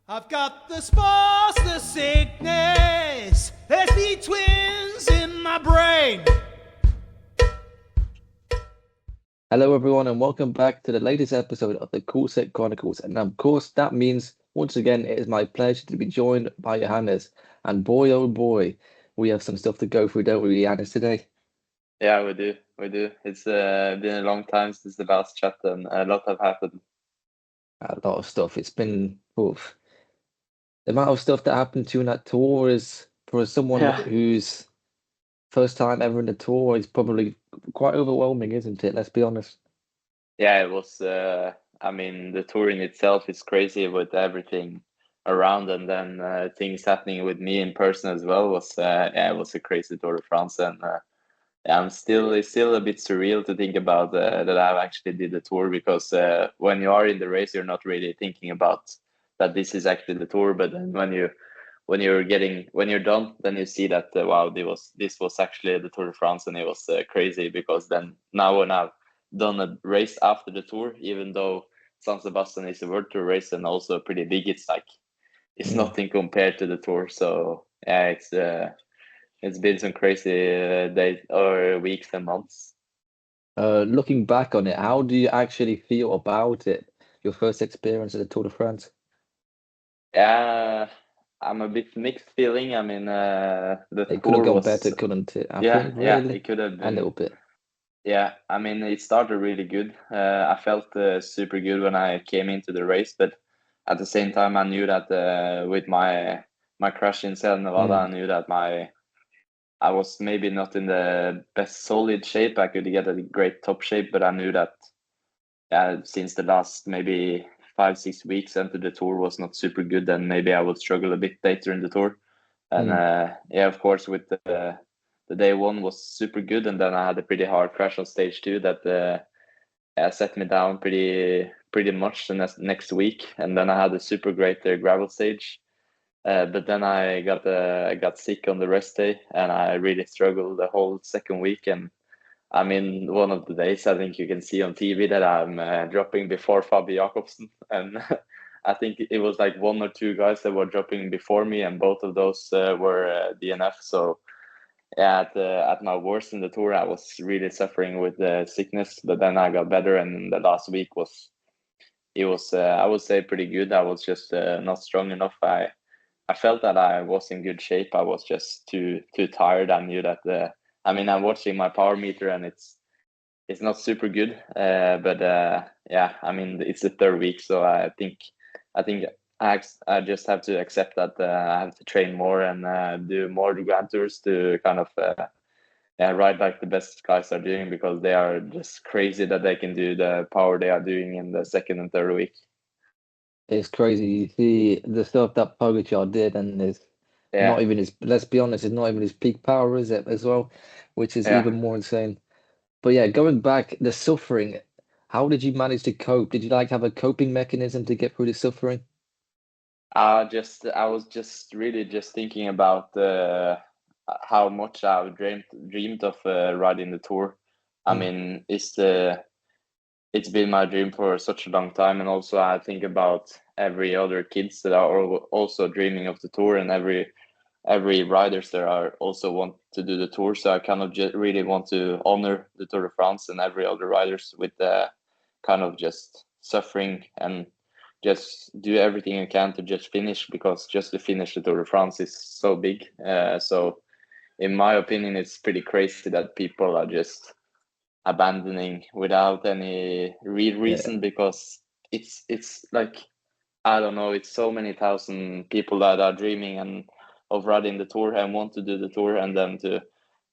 I've got the spores, the sickness. There's the twins in my brain. Hello, everyone, and welcome back to the latest episode of the Kulset Chronicles. And of course, that means once again, it is my pleasure to be joined by Johannes. And boy, oh boy, we have some stuff to go through, don't we, Johannes, today? Yeah, we do. We do. It's been a long time since the last chat, and a lot have happened. A lot of stuff. It's been oof. The amount of stuff that happened to you in that tour is for someone Yeah, who's first time ever in the tour is probably quite overwhelming, isn't it? Let's be honest. yeah. It was. I mean, the tour in itself is crazy with everything around, and then things happening with me in person as well was. Yeah, it was a crazy Tour de France, and yeah, it's still a bit surreal to think about that I've actually did the tour because when you are in the race, you're not really thinking about that this is actually the tour, but then when you're done, then you see that wow, this was actually the Tour de France, and it was crazy because then now when I've done a race after the tour, even though San Sebastian is a World Tour race and also pretty big, it's like it's Mm. nothing compared to the tour. So yeah, it's been some crazy days or weeks and months. Looking back on it, how do you actually feel about it? Your first experience at the Tour de France? Yeah, I'm a bit mixed feeling. I mean, the It could have tour gone was better, couldn't it? I yeah, think, yeah, really, it could have a been. little bit. Yeah, I mean, it started really good. I felt super good when I came into the race, but at the same time, I knew that with my crash in Sierra Nevada, I Mm. knew that I was maybe not in the best solid shape. I could get a great top shape, but I knew that since the last maybe 5 6 weeks into the tour was not super good, then maybe I would struggle a bit later in the tour. And Mm. yeah, of course, with the day one was super good, and then I had a pretty hard crash on stage two that set me down pretty much the next week, and then I had a super great gravel stage. But then I got sick on the rest day, and I really struggled the whole second week. And I mean, one of the days I think you can see on TV that I'm dropping before Fabio Jakobsen, and I think it was like one or two guys that were dropping before me, and both of those were DNF. So yeah, at my worst in the tour, I was really suffering with sickness, but then I got better, and the last week was I would say pretty good. I was just not strong enough. I felt that I was in good shape. I was just too tired. I knew that. I mean, I'm watching my power meter, and it's not super good. But yeah, I mean, it's the third week, so I think I just have to accept that I have to train more and do more grand tours to kind of ride like the best guys are doing, because they are just crazy that they can do the power they are doing in the second and third week. It's crazy. You see the stuff that Pogacar did, and it's Yeah, not even his, let's be honest, it's not even his peak power, is it, as well? Which is yeah. even more insane. But yeah, going back, the suffering, how did you manage to cope? Did you like have a coping mechanism to get through the suffering? I was just really just thinking about how much I've dreamed of riding the tour. I Mm. mean, it's been my dream for such a long time, and also I think about every other kids that are also dreaming of the tour, and every riders that are also want to do the tour. So I kind of just really want to honor the Tour de France and every other riders with kind of just suffering and just do everything you can to just finish, because just to finish the Tour de France is so big. So in my opinion, it's pretty crazy that people are just abandoning without any real Yeah. reason, because it's like I don't know, it's so many thousand people that are dreaming and of riding the tour and want to do the tour, and then to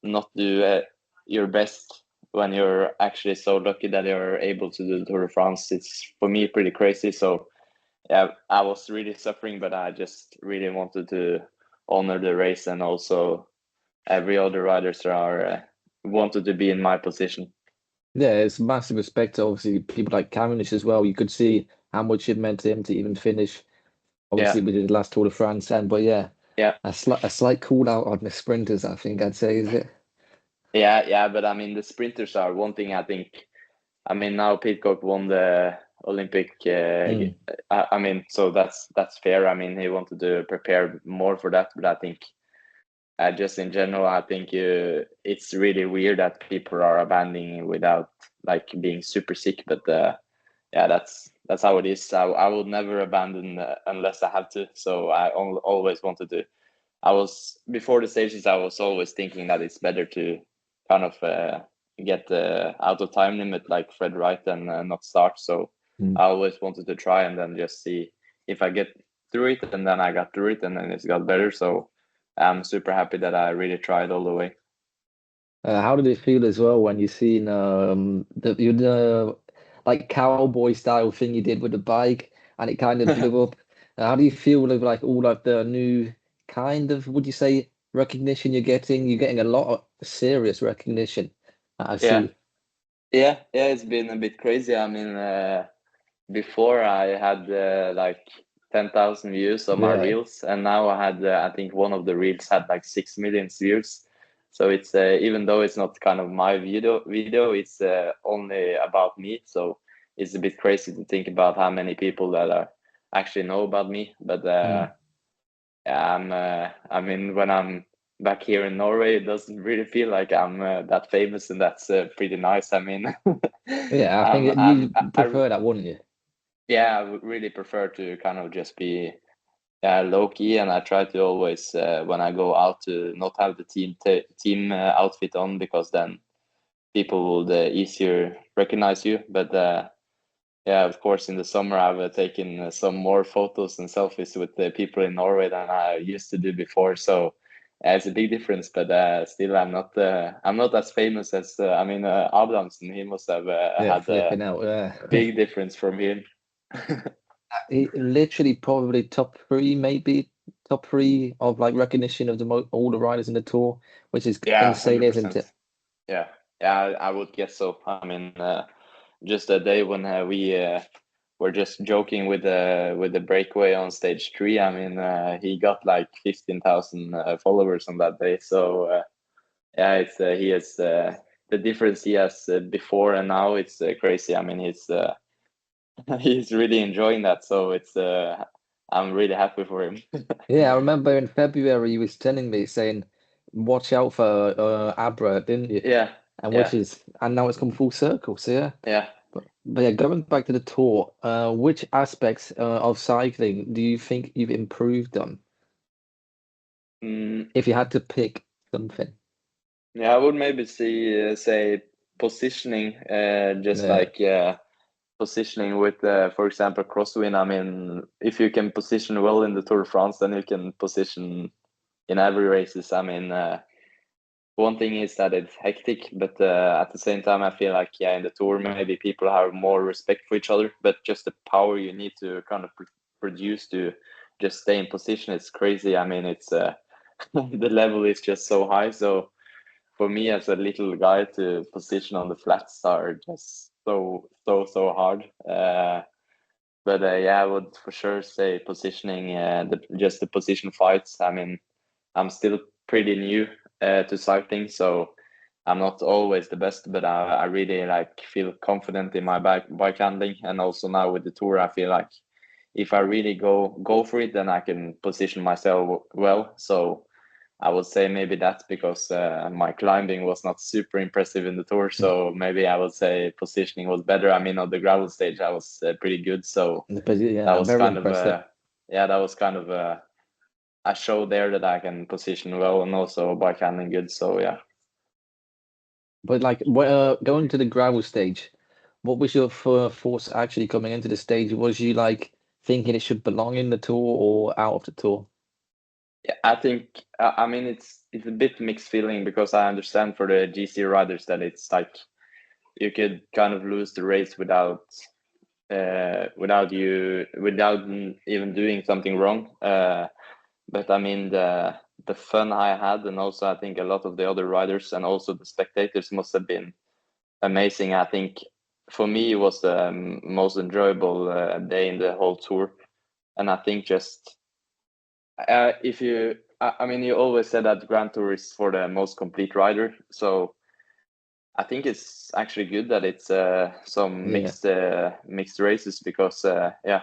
not do your best when you're actually so lucky that you're able to do the Tour de France. It's for me pretty crazy. So yeah, I was really suffering, but I just really wanted to honor the race, and also every other riders that are wanted to be in my position. Yeah, it's massive respect to obviously people like Cavendish as well. You could see how much it meant to him to even finish. Yeah, Obviously, we did the last Tour de France, and but yeah, yeah. a slight call out on the sprinters, I think I'd say, is it? Yeah, yeah, but I mean the sprinters are one thing. I think. I mean now Pitcock won Olympic. Mm. I mean, so that's fair. I mean, he wanted to prepare more for that, but I think just in general, I think it's really weird that people are abandoning without like being super sick. But yeah, that's how it is. I will never abandon unless I have to. So I always wanted to. I was before the stages. I was always thinking that it's better to kind of get out of time limit like Fred Wright and not start. So Mm. I always wanted to try and then just see if I get through it, and then I got through it, and then it's got better. So I'm super happy that I really tried all the way. How did it feel as well when you seen the like cowboy style thing you did with the bike and it kind of blew up? How do you feel with like all of the new kind of, would you say, recognition you're getting? You're getting a lot of serious recognition. I Yeah, see. yeah. It's been a bit crazy. I mean, before I had like 10,000 views on my Yeah. reels, and now I had I think one of the reels had like 6 million views. So it's even though it's not kind of my video, it's only about me. So it's a bit crazy to think about how many people that are actually know about me. But Mm. yeah, I mean, when I'm back here in Norway, it doesn't really feel like I'm that famous, and that's pretty nice. I mean, Yeah, I think you I prefer that, wouldn't you? yeah, I would really prefer to kind of just be low key, and I try to always when I go out to not have the team outfit on, because then people will easier recognize you. But yeah, of course, in the summer I've taken some more photos and selfies with the people in Norway than I used to do before. So it's a big difference, but still I'm not as famous as I mean Abrahamsen. He must have Yeah, had a flipping out. Yeah. big difference from him. He literally probably top three, maybe top three of like recognition of the mo all the riders in the tour, which is Yeah, insane, hundred isn't percent. it? Yeah, yeah, I would guess so. I mean, just a day when we were just joking with the breakaway on stage three. I mean, he got like 15,000 followers on that day. So yeah, it's he has the difference he has before and now. It's crazy. I mean, he's he's really enjoying that. So it's I'm really happy for him. Yeah, I remember in February he was telling me saying, "Watch out for Abra," didn't you? Yeah, And which yeah, is, and now it's come full circle. So yeah, yeah. but yeah, going back to the tour, which aspects of cycling do you think you've improved on, Mm, if you had to pick something? yeah, I would maybe say positioning, just Yeah, like positioning with, for example, crosswind. I mean, if you can position well in the Tour de France, then you can position in every races. I mean, one thing is that it's hectic, but at the same time, I feel like yeah, in the Tour maybe people have more respect for each other. But just the power you need to kind of produce to just stay in position, it's crazy. I mean, it's the level is just so high. So for me as a little guy to position on the flats are just so hard. But yeah, I would for sure say positioning, just the position fights. I mean, I'm still pretty new to cycling, so I'm not always the best, but I really like feel confident in my bike handling, and also now with the tour, I feel like if I really go for it, then I can position myself well. So I would say maybe that's because my climbing was not super impressive in the tour. So maybe I would say positioning was better. I mean, on the gravel stage, I was pretty good. So but that yeah, was very kind of impressive. yeah, that was kind of a show there that I can position well and also bike handling good. So yeah. But like, going to the gravel stage, what was your thoughts actually coming into the stage? Was you like thinking it should belong in the tour or out of the tour? Yeah, I think I mean it's a bit mixed feeling because I understand for the GC riders that it's like you could kind of lose the race without even doing something wrong. But I mean the fun I had, and also I think a lot of the other riders and also the spectators must have been amazing. I think for me it was the most enjoyable day in the whole tour, and I think just if you, I mean, you always said that Grand Tour is for the most complete rider. So I think it's actually good that it's some Yeah. mixed races because yeah,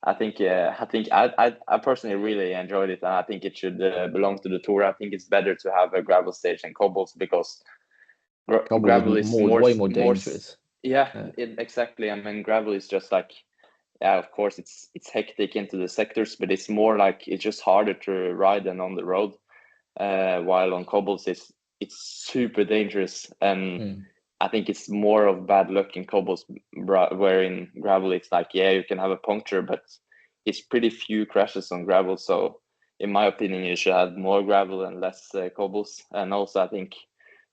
I personally really enjoyed it, and I think it should belong to the tour. I think it's better to have a gravel stage and cobbles because Cobble is gravel is way more dangerous. yeah, Yeah. exactly. I mean, gravel is just like, yeah, of course it's hectic into the sectors, but it's more like it's just harder to ride than on the road. While on cobbles it's super dangerous, and Mm. I think it's more of bad luck in cobbles, where in gravel it's like, yeah, you can have a puncture, but it's pretty few crashes on gravel. So in my opinion, you should have more gravel and less cobbles. And also I think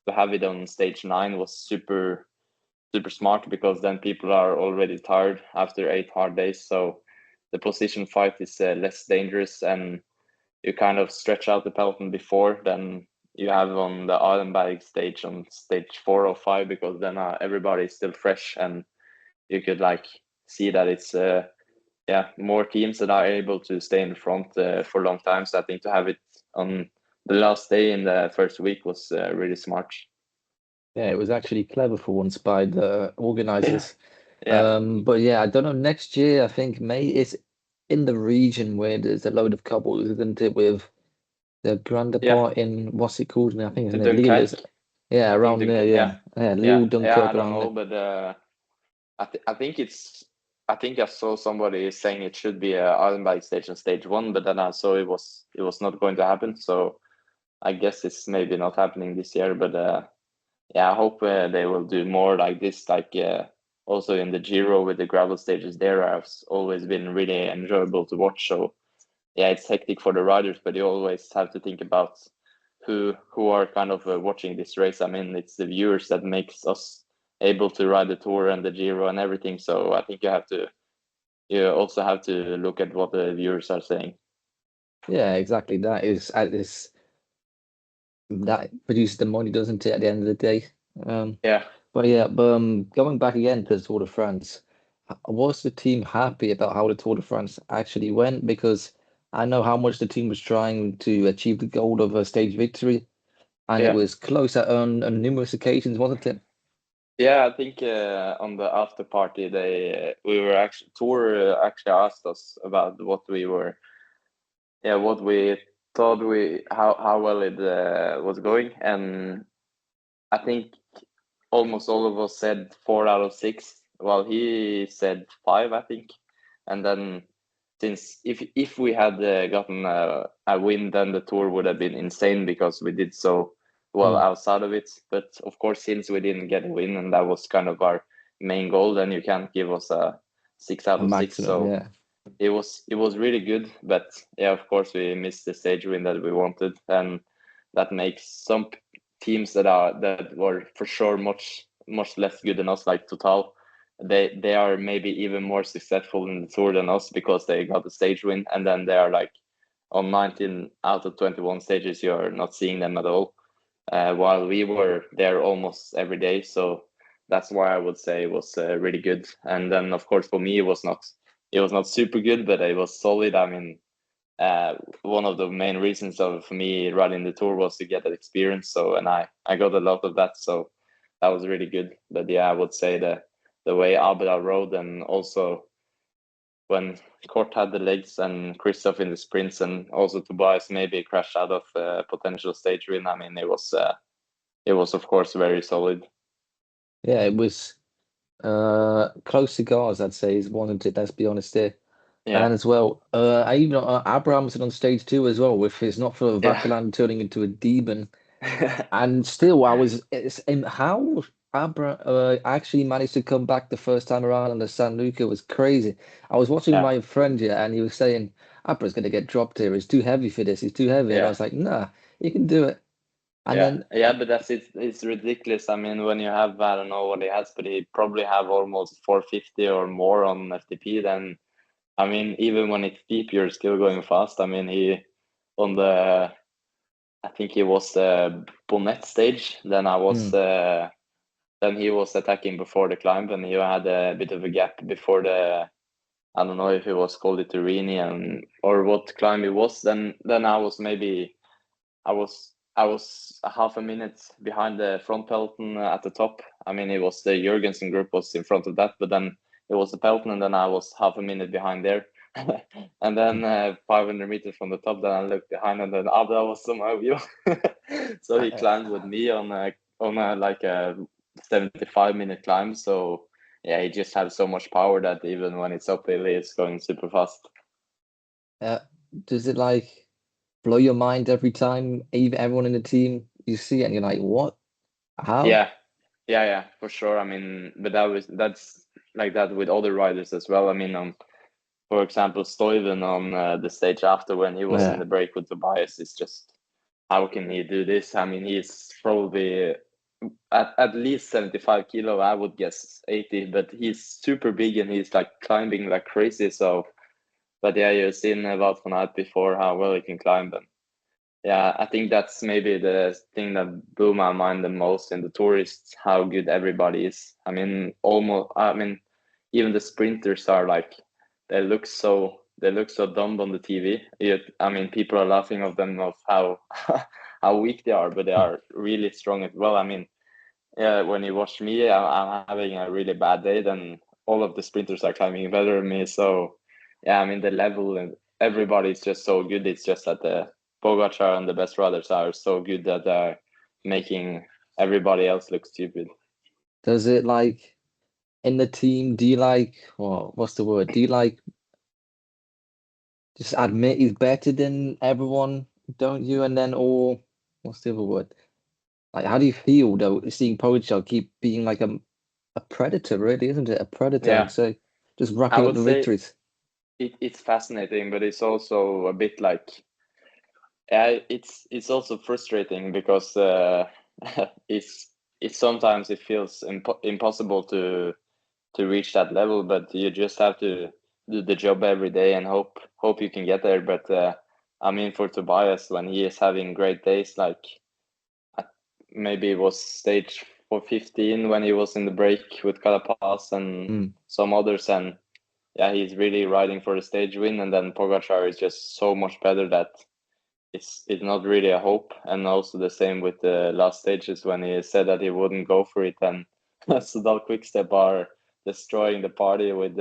to have it on stage 9 was super smart, because then people are already tired after 8 hard days. So the position fight is less dangerous, and you kind of stretch out the peloton before than you have on the Ironbag stage on stage 4 or 5, because then everybody is still fresh, and you could like see that it's yeah, more teams that are able to stay in front for a long time. So I think to have it on the last day in the first week was really smart. Yeah, it was actually clever for once by the organizers. Yeah, But yeah, I don't know. Next year, I think May is in the region where there's a load of couples, isn't it? With the Grand yeah, Depart in what's it called now? I think the isn't it Lille? Dunkirk. Is yeah, I think around there. Dunkirk. Yeah, Yeah, yeah, yeah, Lille, yeah. Dunkirk I don't around know, there. but I think it's. I think I saw somebody saying it should be a Ironbike station stage 1, but then I saw it was not going to happen. So I guess it's maybe not happening this year. But yeah, I hope they will do more like this. Like also in the Giro with the gravel stages, there have always been really enjoyable to watch. So yeah, it's hectic for the riders, but you always have to think about who are kind of watching this race. I mean, it's the viewers that makes us able to ride the Tour and the Giro and everything. So I think you also have to look at what the viewers are saying. Yeah, exactly. That produces the money, doesn't it? At the end of the day. Um, Yeah, but yeah, going back again to the Tour de France, was the team happy about how the Tour de France actually went? Because I know how much the team was trying to achieve the goal of a stage victory, and it yeah, was close on numerous occasions, wasn't it? yeah. I think on the after party, we were actually Tour actually asked us about what we were, yeah, what we thought we how well it was going, and I think almost all of us said 4 out of 6. Well, he said 5, I think. And then, since if we had gotten a win, then the tour would have been insane because we did so well Mm, outside of it. But of course, since we didn't get a win, and that was kind of our main goal, then you can't give us a six out a of six. maximum, So yeah. it was really good, but yeah, of course we missed the stage win that we wanted, and that makes some teams that were for sure much less good than us, like Total. They are maybe even more successful in the tour than us because they got the stage win, and then they are like on 19 out of 21 stages you're not seeing them at all. While we were there almost every day, so that's why I would say it was really good. And then of course for me it was not super good, but it was solid. I mean, one of the main reasons of me running the tour was to get that experience. So, and I got a lot of that. So that was really good. But yeah, I would say the way Abra rode, and also when Kort had the legs and Christoph in the sprints, and also Tobias maybe crashed out of potential stage win. I mean, it was of course very solid. Yeah, it was close cigars, I'd say, is one of it, let's be honest here. Yeah, And as well, I even Abrahamson on stage 2 as well, with his not for yeah, Vatalan turning into a demon. And still, how Abra actually managed to come back the first time around on the San Luca was crazy. I was watching yeah, my friend here, and he was saying Abra's going to get dropped here. He's too heavy for this. He's too heavy. And I yeah. was like, nah, he can do it. And Yeah, then, yeah, but that's it. It's ridiculous. I mean, when you have, I don't know what he has, but he probably have almost 450 or more on FTP. Then, I mean, even when it's deep, you're still going fast. I mean, on the, I think he was the Bonnet stage. mm, Then he was attacking before the climb, and he had a bit of a gap before the, I don't know if it was called it Turini and or what climb it was. Then I was I was a half a minute behind the front peloton at the top. I mean, it was the Jurgensen group was in front of that, but then it was the peloton, and then I was half a minute behind there. And then 500 meters from the top, then I looked behind, and then Abda was on my view. So he climbed with me on a like a 75-minute climb. So yeah, he just has so much power that even when it's uphill, he's going super fast. Does it like blow your mind every time, even everyone in the team you see it and you're like, what? How? Yeah, for sure. I mean, but that's like that with other riders as well. I mean, for example, Stuyven on the stage after when he was in the break with Tobias, is just how can he do this? I mean, he's probably at least 75 kilo. I would guess 80, but he's super big and he's like climbing like crazy. So, but yeah, you've seen about Van Aert before how well he can climb. And yeah, I think that's maybe the thing that blew my mind the most in the tourists, how good everybody is. I mean, even the sprinters are like, they look so dumb on the TV. I mean, people are laughing of them of how how weak they are, but they are really strong as well. I mean, yeah, when you watch me, I'm having a really bad day, then all of the sprinters are climbing better than me. So yeah, I mean, the level and everybody's just so good. It's just that the Pogacar and the best riders are so good that they're making everybody else look stupid. Does it like in the team, do you like, what's the word? Do you like just admit he's better than everyone, don't you? And then, or what's the other word? Like, how do you feel though, seeing Pogacar keep being like a predator, really, isn't it? A predator, I Yeah, would say, just I racking up would the say victories. it's fascinating, but it's also a bit like, yeah, it's also frustrating because it's sometimes it feels impossible to reach that level, but you just have to do the job every day and hope you can get there. But I mean, for Tobias, when he is having great days, like maybe it was stage 415 when he was in the break with Carapaz and some others, and yeah, he's really riding for the stage win. And then Pogacar is just so much better that it's not really a hope. And also the same with the last stages when he said that he wouldn't go for it, and Sudal Quickstep are destroying the party with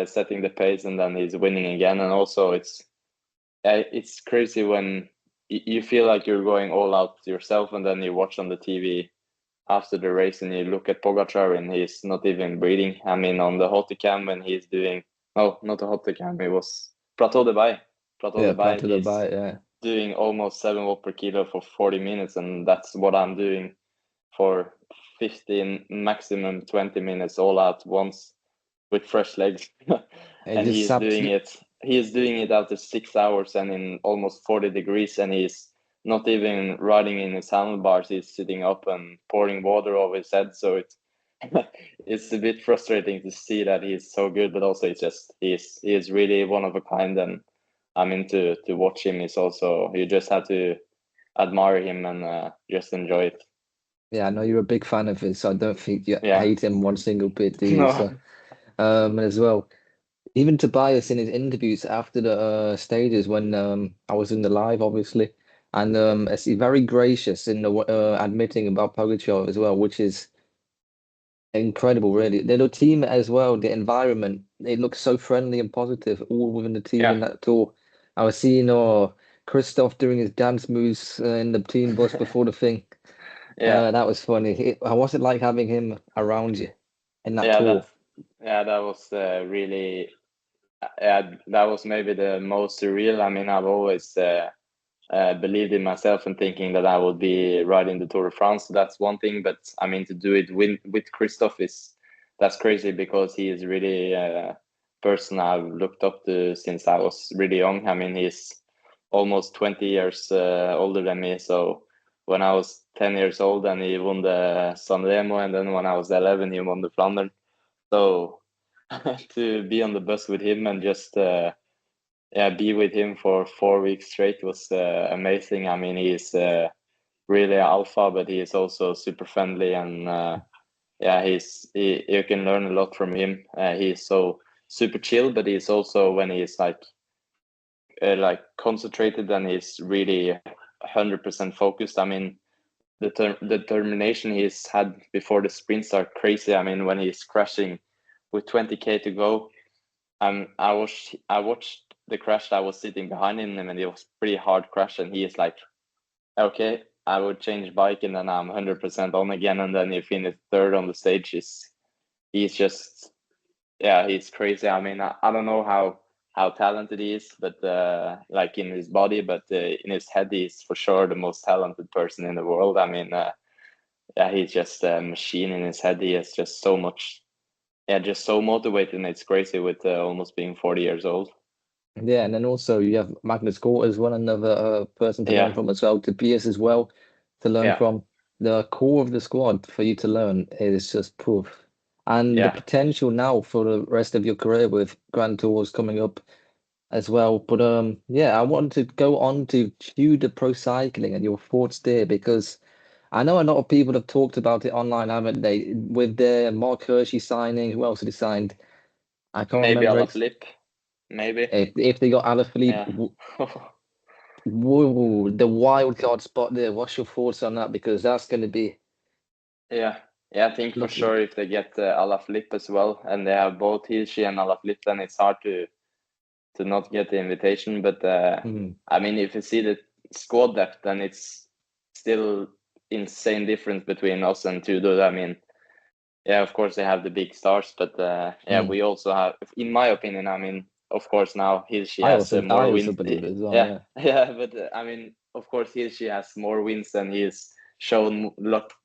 setting the pace, and then he's winning again. And also it's crazy when you feel like you're going all out yourself, and then you watch on the TV after the race and you look at Pogacar and he's not even breathing. I mean, on the Hotekam when he's doing, no, not the Hotekam, it was Plateau de Bay. Plateau Yeah, de Bay, Plateau de he's Bite, yeah. doing almost 7 watt per kilo for 40 minutes, and that's what I'm doing for 15, maximum 20 minutes all out once with fresh legs. It And just saps you. he is doing it after 6 hours and in almost 40 degrees, and he's not even riding in his handlebars. He's sitting up and pouring water over his head. So it's a bit frustrating to see that he's so good, but also it's just he is really one of a kind. And I mean, to watch him is also, you just have to admire him and just enjoy it. Yeah, I know you're a big fan of his, so I don't think you Yeah. hate him one single bit, do you? No. So, as well, even Tobias in his interviews after the stages when I was in the live, obviously, and as he very gracious in the admitting about Pogacar as well, which is incredible, really. The team as well, the environment, it looks so friendly and positive, all within the team Yeah. in that tour. I was seeing Christoph doing his dance moves in the team bus before the thing. Yeah. That was funny. How was it like having him around you in that Yeah, tour? that was really, yeah, that was maybe the most surreal. I mean, I've always believed in myself and thinking that I would be riding the Tour de France. So that's one thing, but I mean, to do it with Christoph that's crazy, because he is really a person I've looked up to since I was really young. I mean, he's almost 20 years older than me. So when I was 10 years old and he won the San Remo, and then when I was 11, he won the Flanders. So to be on the bus with him and just be with him for 4 weeks straight was amazing. I mean, he's really alpha, but he is also super friendly, and you can learn a lot from him. He's so super chill, but he's also, when he's like concentrated, and he's really 100% focused. I mean, the determination he's had before the sprints are crazy. I mean, when he's crashing with 20k to go, I watched the crash. I was sitting behind him, and it was pretty hard crash. And he is like, okay, I would change bike, and then I'm 100% on again. And then he finished third on the stage. He's just, yeah, he's crazy. I mean, I don't know how talented he is, but like in his body, but in his head, he's for sure the most talented person in the world. I mean, yeah, he's just a machine in his head. He has just so much, yeah, just so motivated, and it's crazy with almost being 40 years old. Yeah, and then also you have Magnus Cort as well, another person to learn Yeah, from as well. Tobias as well to learn yeah, from. The core of the squad for you to learn is just proof. And the yeah. potential now for the rest of your career with Grand Tours coming up as well. But yeah, I wanted to go on to Tudor Pro Cycling and your thoughts there because I know a lot of people have talked about it online, haven't they? With the Mark Hershey signing, who else had he signed? I can't Maybe remember Alaphilippe, maybe. if they got Alaphilippe. Yeah. Whoa, the wild card spot there. What's your thoughts on that? Because that's going to be Yeah, yeah, I think for looking. sure if they get Alaphilippe as well, and they have both Hirschi and Alaphilippe, then it's hard to not get the invitation. But Mm, I mean, if you see the squad depth, then it's still insane difference between us and Tudor. I mean, yeah, of course they have the big stars, but yeah, mm. we also have, in my opinion, I mean, of course now Hirschi I has also, I more also wins. believe it as well. Yeah, Yeah, yeah, but I mean, of course Hirschi has more wins than he's shown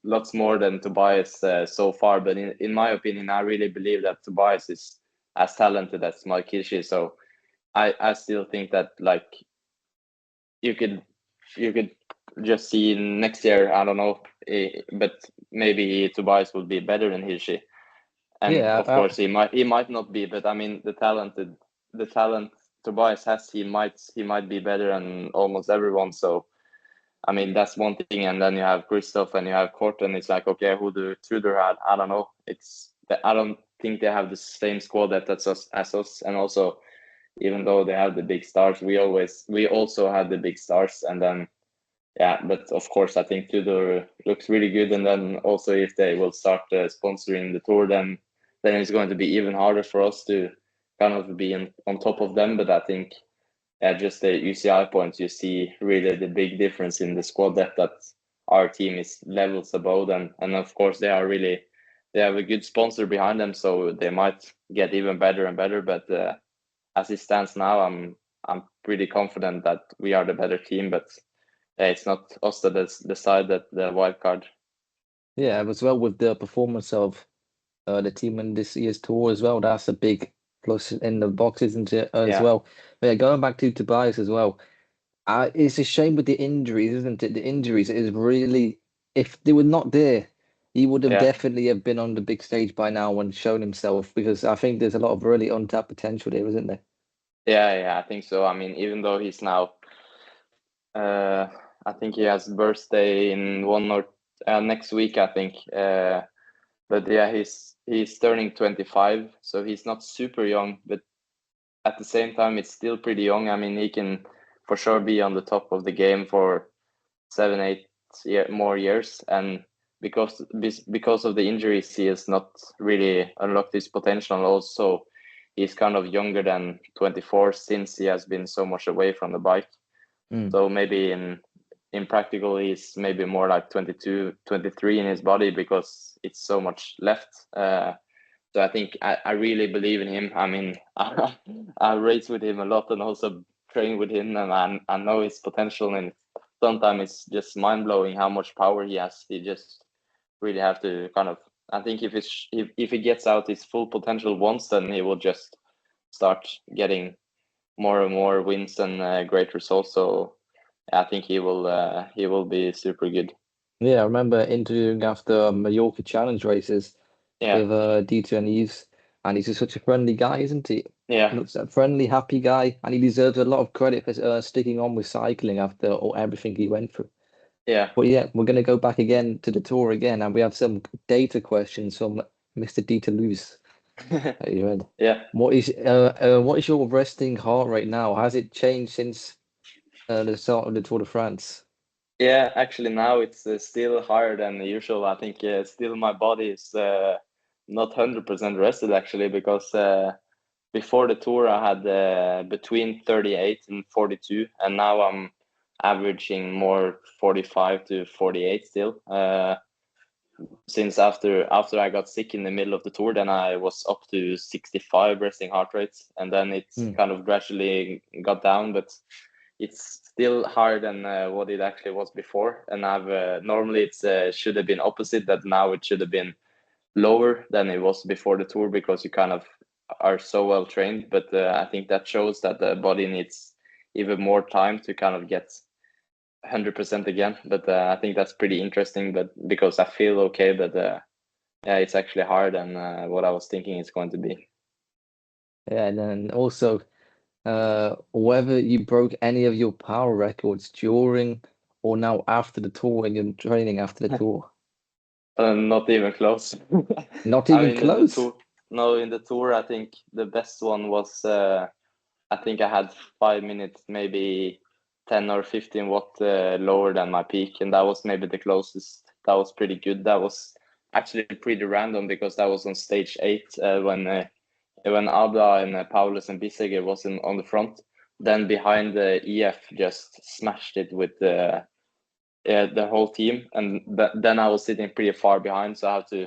lots more than Tobias so far. But in my opinion, I really believe that Tobias is as talented as Mike Hirschi. So I still think that like you could just see next year. I don't know, but maybe Tobias will be better than Hirschi. And yeah. of course he might not be, but I mean the talent Tobias has, he might be better than almost everyone. So I mean that's one thing. And then you have Christoph and you have Corton. It's like, okay, who do Tudor had? I don't know. I don't think they have the same squad that as us. And also, even though they have the big stars, we also had the big stars. And then yeah, but of course I think Tudor looks really good. And then also if they will start sponsoring the tour, then it's going to be even harder for us to kind of be on top of them. But I think just the UCI points, you see really the big difference in the squad that our team is levels above them. And of course they have a good sponsor behind them, so they might get even better and better. But as it stands now, I'm pretty confident that we are the better team. But it's not us that decide that the wild card. Yeah, as well with the performance of the team in this year's tour as well. That's a big plus in the box, isn't it? As Yeah, well. But yeah, going back to Tobias as well. It's a shame with the injuries, isn't it? The injuries is really, if they were not there, he would have yeah, definitely have been on the big stage by now and shown himself because I think there's a lot of really untapped potential there, isn't there? yeah. I think so. I mean, even though he's now, uh, I think he has birthday in one or next week, I think. But yeah, he's turning 25, so he's not super young, but at the same time, it's still pretty young. I mean, he can for sure be on the top of the game for 7, 8 more years. And because of the injuries, he has not really unlocked his potential. Also, he's kind of younger than 24 since he has been so much away from the bike. Mm. So maybe in practical, he's maybe more like 22, 23 in his body because it's so much left. So I think I really believe in him. I mean, I race with him a lot and also train with him, and I know his potential. And sometimes it's just mind blowing how much power he has. He just really have to kind of. I think if he gets out his full potential once, then he will just start getting more and more wins and great results. So I think he will be super good. Yeah, I remember interviewing after Mallorca Challenge races Yeah, with Dieter and Yves, and he's just such a friendly guy, isn't he? yeah, Looks a friendly, happy guy, and he deserves a lot of credit for sticking on with cycling after everything he went through. yeah, But yeah, we're going to go back again to the tour again, and we have some data questions from Mr. Dieter Lewis. Are you ready? yeah. What is your resting heart rate now? Has it changed since the start of the Tour de France? Yeah, actually now it's still higher than usual. I think still my body is not 100% rested actually because before the tour I had between 38 and 42, and now I'm averaging more 45 to 48 still. Since after I got sick in the middle of the tour, then I was up to 65 resting heart rates, and then it's kind of gradually got down, but it's still higher than what it actually was before. And I've normally it's should have been opposite, that now it should have been lower than it was before the tour because you kind of are so well trained. But I think that shows that the body needs even more time to kind of get 100% again. But I think that's pretty interesting. But because I feel okay, but yeah, it's actually hard than what I was thinking it's going to be. Yeah, and then also whether you broke any of your power records during or now after the tour and your training after the tour. Not even close. Not I even mean, the close. tour. No, in the tour, I think the best one was. I think I had 5 minutes, maybe 10 or 15 watt lower than my peak, and that was maybe the closest. That was pretty good. That was actually pretty random because that was on stage 8 when Ada and Paulus and Biseger was on the front. Then behind the EF just smashed it with the whole team, and then I was sitting pretty far behind, so I had to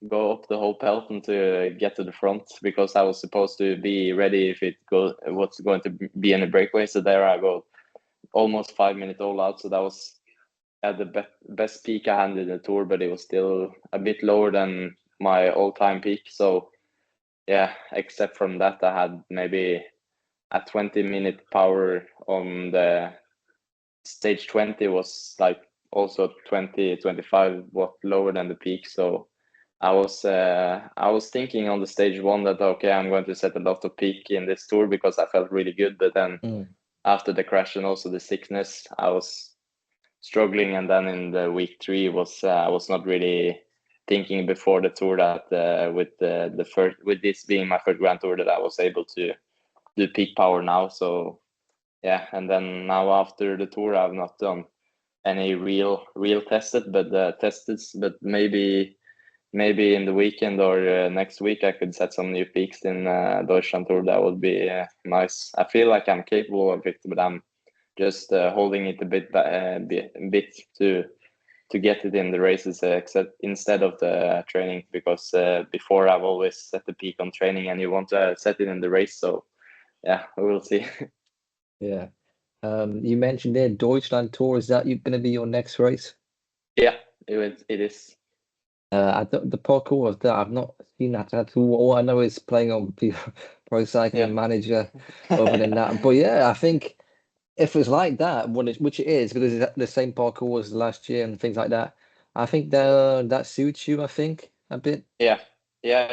go up the whole peloton to get to the front because I was supposed to be ready if it what's going to be any breakaway. So there I go, almost 5 minutes all out. So that was at the best peak I had in the tour, but it was still a bit lower than my all-time peak. So yeah, except from that, I had maybe a 20-minute power on the stage 20 was like also 25 watt lower than the peak. So I was thinking on the stage 1 that okay, I'm going to set a lot of peak in this tour because I felt really good, but then after the crash and also the sickness, I was struggling. And then in the week 3 was I was not really thinking before the tour that with this being my first grand tour that I was able to do peak power now. So yeah, and then now after the tour I've not done any real tested, but maybe in the weekend or next week I could set some new peaks in Deutschland tour. That would be nice. I feel like I'm capable of it, but I'm just holding it a bit to get it in the races, except instead of the training, because before I've always set the peak on training, and you want to set it in the race. So yeah, we will see. Yeah. You mentioned there Deutschland tour. Is that going to be your next race? Yeah, it is. The parkour of that, I've not seen that at all. All I know is playing on Pro Cycling Manager. Other than that, but yeah, I think if it's like that, which it is, because it's the same parkour as last year and things like that, I think that suits you. I think a bit Yeah,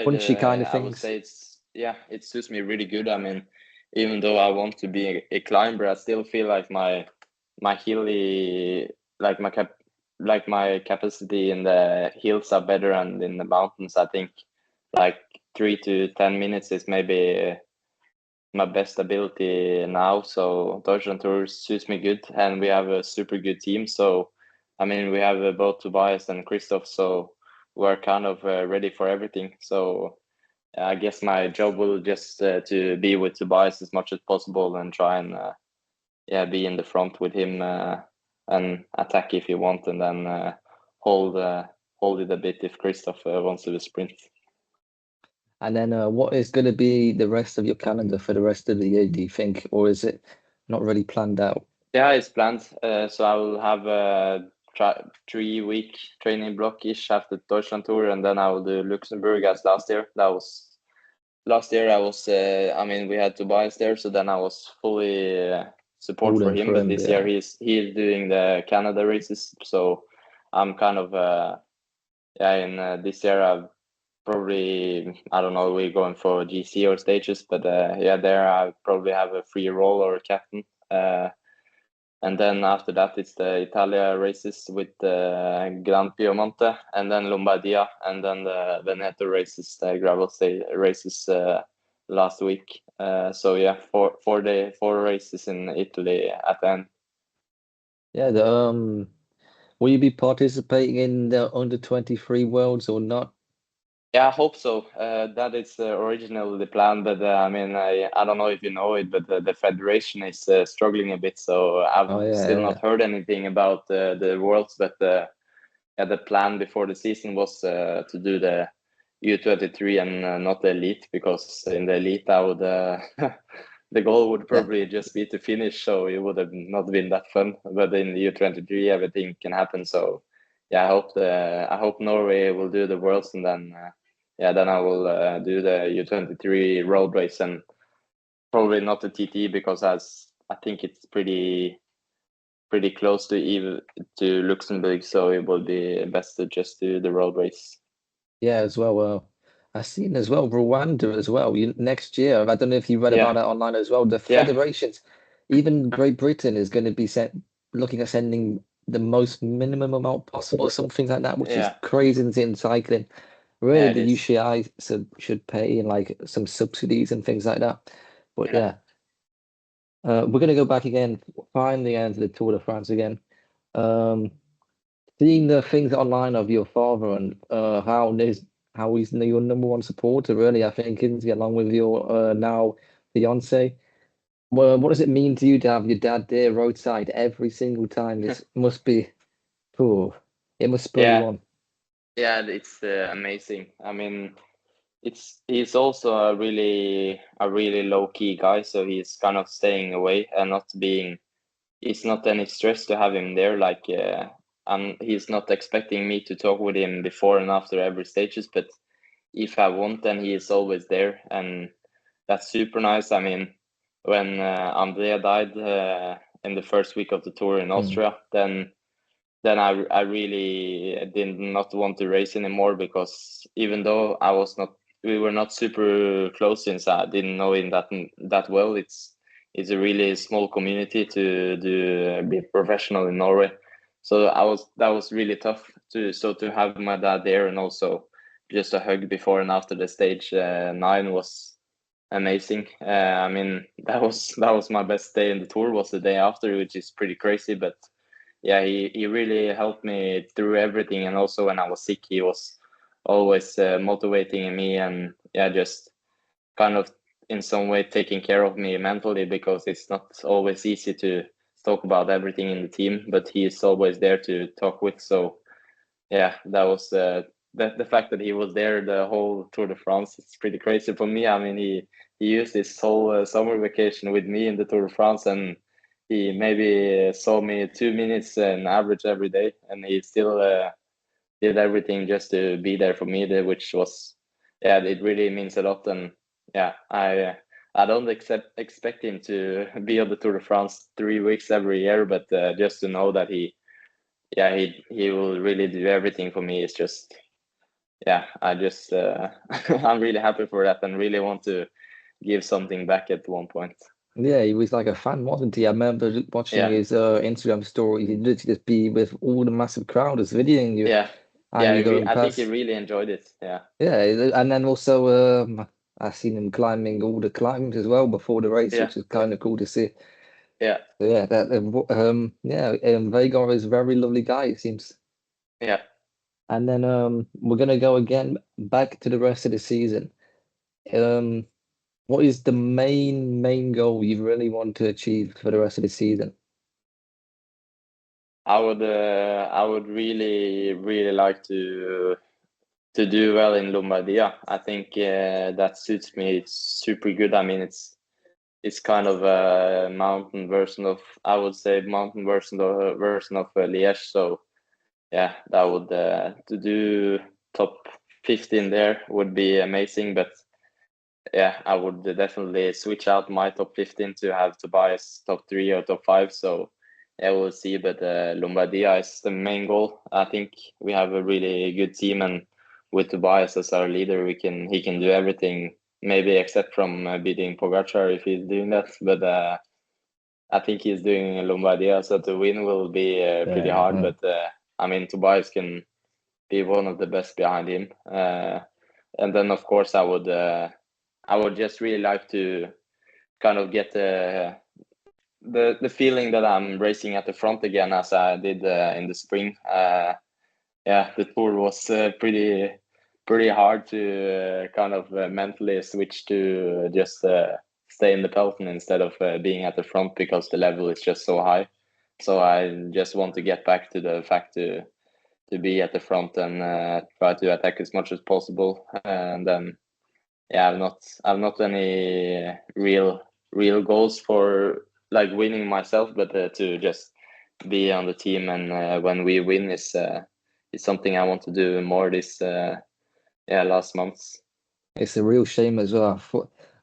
punchy kind of I would things. say it suits me really good. I mean, even though I want to be a climber, I still feel like my hilly, like my capacity in the hills are better, and in the mountains, I think like 3 to 10 minutes is maybe my best ability now. So Deutschland Tour suits me good, and we have a super good team. So I mean, we have both Tobias and Christoph, so we're kind of ready for everything. So I guess my job will just to be with Tobias as much as possible and try and be in the front with him and attack if you want, and then hold it a bit if Christoph wants to sprint. And then what is going to be the rest of your calendar for the rest of the year, do you think? Or is it not really planned out? Yeah, it's planned. So I will have a 3-week training block-ish after Deutschland Tour, and then I will do Luxembourg as last year. That was last year. I was, I mean, we had Tobias there, so then I was fully support All for in him. for But him, this yeah. year he's doing the Canada races, so I'm kind of in this year I've probably, I don't know, we're going for GC or stages, but there I probably have a free role or a captain. And then after that, it's the Italia races with Gran Piemonte, and then Lombardia, and then the Veneto races, the gravel races last week. So yeah, four races in Italy at the end. Yeah, Will you be participating in the under-23 Worlds or not? Yeah, I hope so. That is originally the plan, but I mean, I don't know if you know it, but the federation is struggling a bit. So I've Oh yeah, still yeah. not heard anything about the Worlds, but yeah, the plan before the season was to do the U23 and not the elite, because in the elite I would the goal would Yeah. probably just be to finish, so it would have not been that fun. But in the U23 everything can happen. So yeah, I hope Norway will do the Worlds, and then yeah, then I will do the U23 road race, and probably not the TT, because as I think it's pretty close to Luxembourg, so it will be best to just do the road race. Yeah, as well. I've seen as well Rwanda as well. Next year, I don't know if you read about Yeah, that online as well. The yeah, federations, even Great Britain is going to be looking at sending the most minimum amount possible, something like that, which is yeah, crazy in cycling. Really, yeah. It the is. UCI should pay in like some subsidies and things like that. But Yeah, yeah, we're going to go back again, finally, into the Tour de France again. Um, Seeing the things online of your father and how he's your number one supporter, really, I think, isn't he, along with your now fiance. Well, what does it mean to you to have your dad there roadside every single time? This must be cool. It must spur you yeah, on. yeah. It's amazing. I mean, he's also a really low key guy, so he's kind of staying away and not being. It's not any stress to have him there. Like, and he's not expecting me to talk with him before and after every stages. But if I want, then he is always there, and that's super nice. I mean, when Andrea died in the first week of the tour in Mm, Austria, then I really did not want to race anymore, because even though we were not super close, since I didn't know him that well. It's a really small community to be professional in Norway. So that was really tough to have my dad there, and also just a hug before and after the stage 9 was amazing. I mean, that was my best day in the tour, was the day after, which is pretty crazy, but yeah, he really helped me through everything, and also when I was sick, he was always motivating me, and yeah, just kind of in some way taking care of me mentally, because it's not always easy to talk about everything in the team, but he is always there to talk with. So yeah, that was the fact that he was there the whole Tour de France. It's pretty crazy for me. I mean, he used his whole summer vacation with me in the Tour de France, and he maybe saw me 2 minutes on average every day, and he still did everything just to be there for me. Which was, yeah, it really means a lot. And yeah, I don't expect him to be on the Tour de France 3 weeks every year, but just to know that yeah, he will really do everything for me. It's just, yeah, I just I'm really happy for that, and really want to give something back at one point. yeah, he was like a fan, wasn't he? I remember watching Yeah, his Instagram story. He'd literally just be with all the massive crowd just videoing you yeah, yeah. and you going I think he past. really enjoyed it. Yeah, Yeah, and then also I seen him climbing all the climbs as well before the race, yeah, which is kind of cool to see. yeah, So yeah, Vegor is a very lovely guy, it seems. yeah. And then we're gonna go again back to the rest of the season. Um, what is the main goal you really want to achieve for the rest of the season? I would really like to do well in Lombardia. I think that suits me super good. I mean, it's kind of a mountain version of, I would say, mountain version of Liège. So yeah, that would to do top 15 there would be amazing. But yeah, I would definitely switch out my top 15 to have Tobias top 3 or top 5. So yeah, we'll see. But Lombardia is the main goal. I think we have a really good team, and with Tobias as our leader, he can do everything. Maybe except from beating Pogacar if he's doing that. But I think he's doing Lombardia, so to win will be pretty Yeah, hard. But I mean, Tobias can be one of the best behind him. And then of course I would just really like to kind of get the feeling that I'm racing at the front again as I did in the spring. Yeah, the tour was pretty hard to kind of mentally switch to just stay in the peloton instead of being at the front because the level is just so high. So I just want to get back to the fact to be at the front and try to attack as much as possible. And then yeah, I've not any real goals for like winning myself, but to just be on the team and when we win is something I want to do more this last months. It's a real shame as well.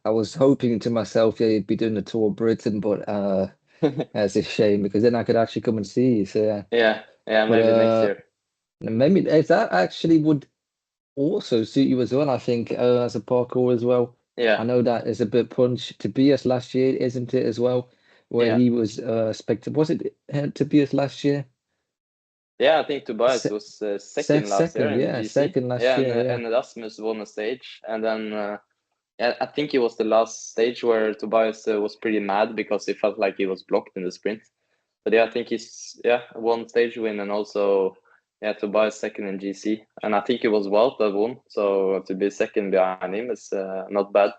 I was hoping to myself, yeah, you'd be doing the tour of Britain, but that's a shame because then I could actually come and see you. So yeah, Yeah, but maybe next year. maybe if that actually would also suit you as well, I think, as a parkour as well. Yeah, I know that is a bit punch. Tobias last year, isn't it, as well? Where yeah, he was expected. Was it Tobias last year? yeah. I think Tobias Se was second last year second, in the yeah, GC. second last Yeah, year, yeah. and Erasmus won a stage, and then yeah, I think it was the last stage where Tobias was pretty mad because he felt like he was blocked in the sprint. But yeah, I think he's one stage win and also Tobias second in GC, and I think it was Wout that won. So to be second behind him is not bad.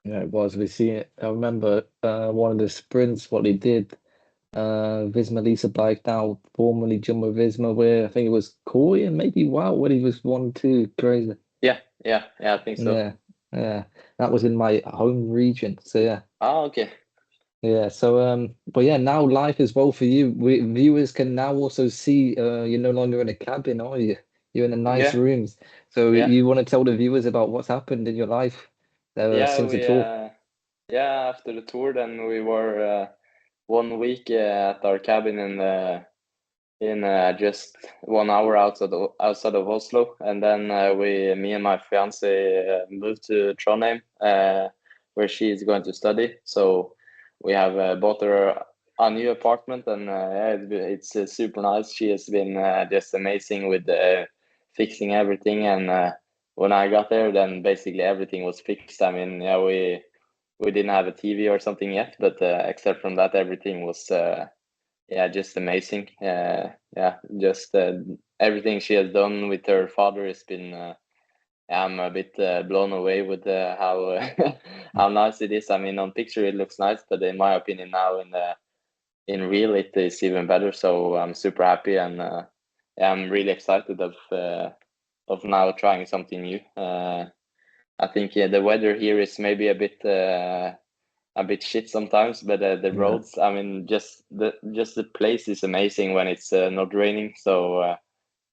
Yeah, it was. We see it. I remember one of the sprints, what he did. Visma Lisa bike now, formerly Jumbo Visma, where I think it was Corey and maybe Wow when he was 1-2. Crazy. Yeah, I think so. Yeah, yeah. That was in my home region. So yeah. Okay. Yeah, so but yeah, now life as well for you. Viewers can now also see you're no longer in a cabin, are you? You're in a nice Yeah, rooms. So yeah, you want to tell the viewers about what's happened in your life yeah. since the We tour? after the tour, then we were 1 week at our cabin in just 1 hour outside of Oslo, and then me and my fiance moved to Trondheim, where she is going to study. So we have bought her a new apartment, and it's super nice. She has been just amazing with fixing everything, and when I got there, then basically everything was fixed. I mean, yeah, we didn't have a TV or something yet, but except from that, everything was. Just amazing. Just everything she has done with her father has been. I'm a bit blown away with how how nice it is. I mean, on picture it looks nice, but in my opinion, now in real it is even better. So I'm super happy, and I'm really excited of now trying something new. I think the weather here is maybe a bit shit sometimes, but the Yeah. roads, I mean, just the place is amazing when it's not raining. So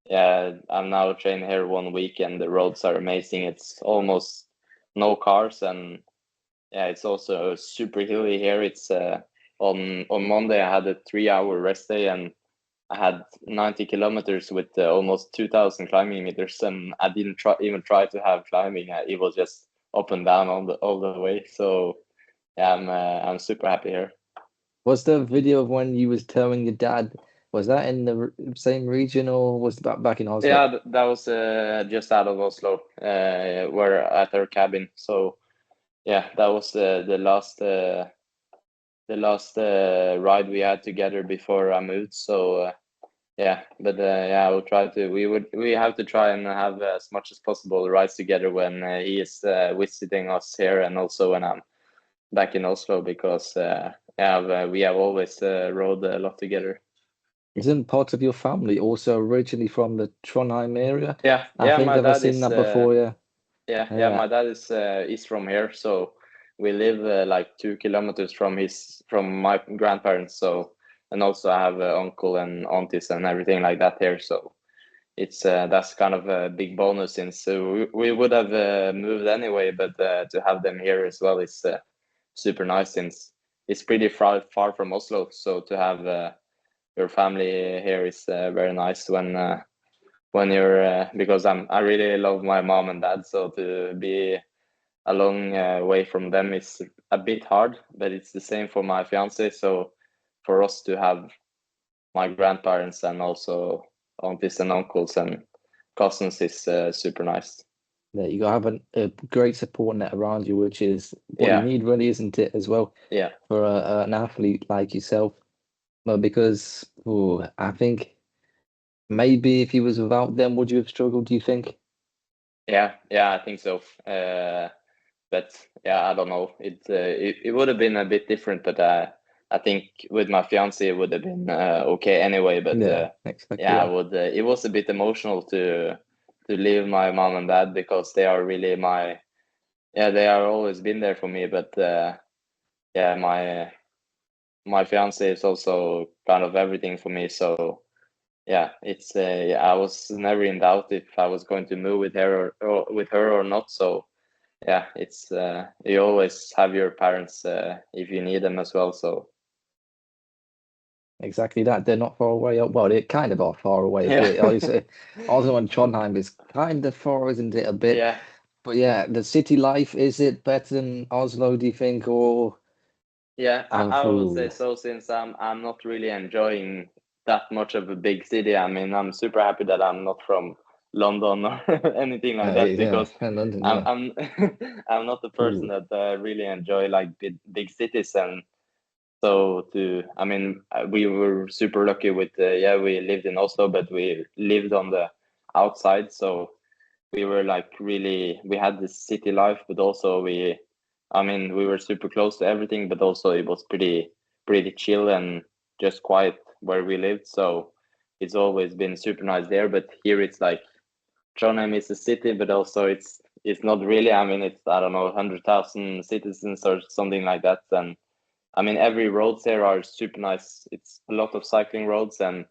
yeah, I'm now training here 1 week, and the roads are amazing. It's almost no cars, and yeah, it's also super hilly here. It's on Monday I had a 3 hour rest day, and I had 90 kilometers with almost 2,000 climbing meters, and I didn't even try to have climbing. It was just up and down all the way. So yeah, I'm super happy here. Was the video of when you was telling your dad, was that in the same region or was that back in Oslo? Yeah, that was just out of Oslo, we're at our cabin. So yeah, that was the last ride we had together before I moved. So yeah, but yeah, I will try to. We have to try and have as much as possible rides together when he is visiting us here, and also when I'm back in Oslo, because we have always rode a lot together. Isn't part of your family also originally from the Trondheim area? I Yeah, think my I've dad seen is that before, yeah. yeah, Yeah. my dad is from here, so we live like 2 kilometers from my grandparents. So, and also I have uncle and aunties and everything like that here. So it's that's kind of a big bonus, since we would have moved anyway, but to have them here as well is super nice, since it's pretty far from Oslo. So to have your family here is very nice when you're because I really love my mom and dad, so to be a long way from them is a bit hard, but it's the same for my fiance. So for us to have my grandparents and also aunties and uncles and cousins is super nice. Yeah, you gotta have a great support net around you, which is what you Yeah, need, really, isn't it, as well, yeah, for an athlete like yourself. But because, ooh, I think maybe if he was without them, would you have struggled, do you think? yeah. I think so. But yeah, I don't know. It would have been a bit different, but I think with my fiance it would have been okay anyway. But Yeah, exactly yeah, I that. would. It was a bit emotional to leave my mom and dad because they are really my they are always been there for me. But yeah, my fiance is also kind of everything for me. So yeah, it's yeah, I was never in doubt if I was going to move with her or with her or not. So yeah, it's you always have your parents if you need them as well. So Exactly that. They're not far away. Well, they kind of are far away a yeah, bit. Also in Trondheim is kind of far, isn't it, a bit? yeah, But yeah, the city life, is it better than Oslo, do you think? Or yeah. I would say oh, so since I'm not really enjoying that much of a big city. I mean, I'm super happy that I'm not from London or anything like that yeah, because London, I'm yeah. I'm I'm not the person Ooh, that really enjoy like big cities. And so I mean, we were super lucky with yeah, we lived in Oslo, but we lived on the outside. So we were like really, we had this city life, but also I mean, we were super close to everything, but also it was pretty chill and just quiet where we lived. So it's always been super nice there. But here it's like Trondheim is a city, but also it's not really. I mean, it's, I don't know, 100,000 citizens or something like that. And I mean, every roads here are super nice. It's a lot of cycling roads, and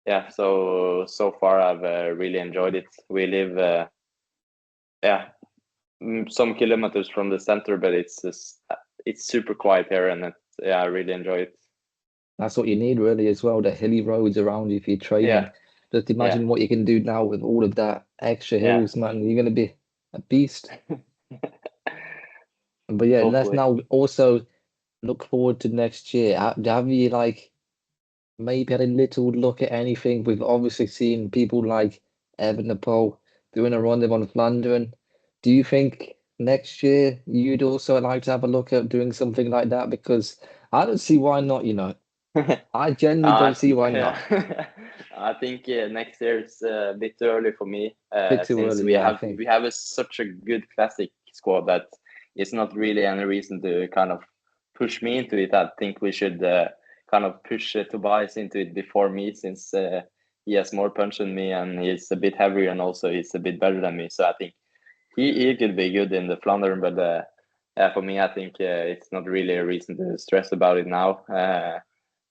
yeah, so far I've really enjoyed it. We live yeah, some kilometers from the center, but it's super quiet here, and yeah, I really enjoy it. that's what you need really as well. The hilly roads around you if you're Yeah, training. Just yeah, imagine what you can do now with all of that extra yeah. hills, man. You're gonna be a beast. But yeah, let's Hopefully. now also look forward to next year. Have you like maybe had a little look at anything? We've obviously seen people like Evan Nepal doing a run on Flandern. Do you think next year you'd also like to have a look at doing something like that? Because I don't see why not, you know. I genuinely don't see why not. Yeah. I think next year is a bit too early for me, Bit too since early, yeah, I think. we have such a good classic squad that it's not really any reason to kind of push me into it. I think we should kind of push Tobias into it before me, since he has more punch than me and he's a bit heavier and also he's a bit better than me. So I think he could be good in the Flandern, but yeah, for me, I think it's not really a reason to stress about it now.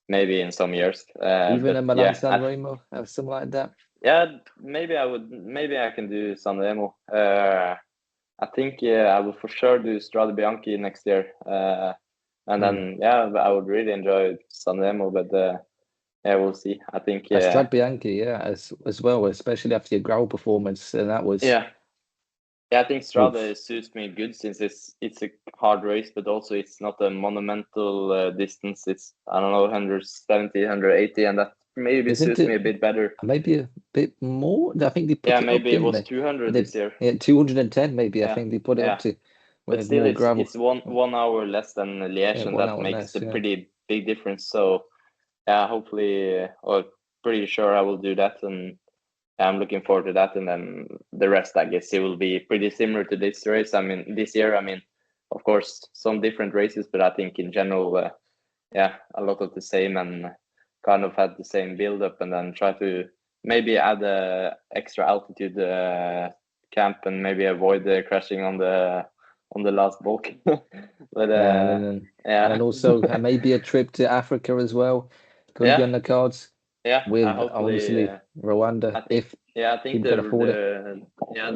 Maybe in some years. Even a But Milan yeah, San Remo, something like that. yeah, maybe I would. Maybe I can do Sanremo. I think I will for sure do Strade Bianchi next year. And Hmm. then yeah, I would really enjoy Sanremo, but yeah, we'll see. I think A Strade Bianchi, yeah, as well, especially after your growl performance, and that was yeah. Yeah, I think oof. Strade suits me good since it's a hard race, but also it's not a monumental distance. It's, I don't know, 170, 180, and that maybe Isn't suits me it a bit better. maybe a bit more? I think they Yeah, put it up, maybe it didn't was they? 200 They this year. yeah, 210 maybe. I Yeah, think they put it up yeah. to But with still, more gravel. it's one hour less than Yeah, Liège, and one that hour makes less. a Yeah, pretty big difference. So yeah, hopefully, or pretty sure I will do that, and I'm looking forward to that. And then the rest, I guess, it will be pretty similar to this race. I mean, this year, I mean, of course, some different races, but I think in general, yeah, a lot of the same, and kind of had the same build up, and then try to maybe add a extra altitude camp and maybe avoid the crashing on the last bulk. But yeah, and yeah, then also maybe a trip to Africa as well could be yeah, on the cards yeah. I with hopefully, obviously Rwanda I think, if yeah, I think people can afford it. yeah,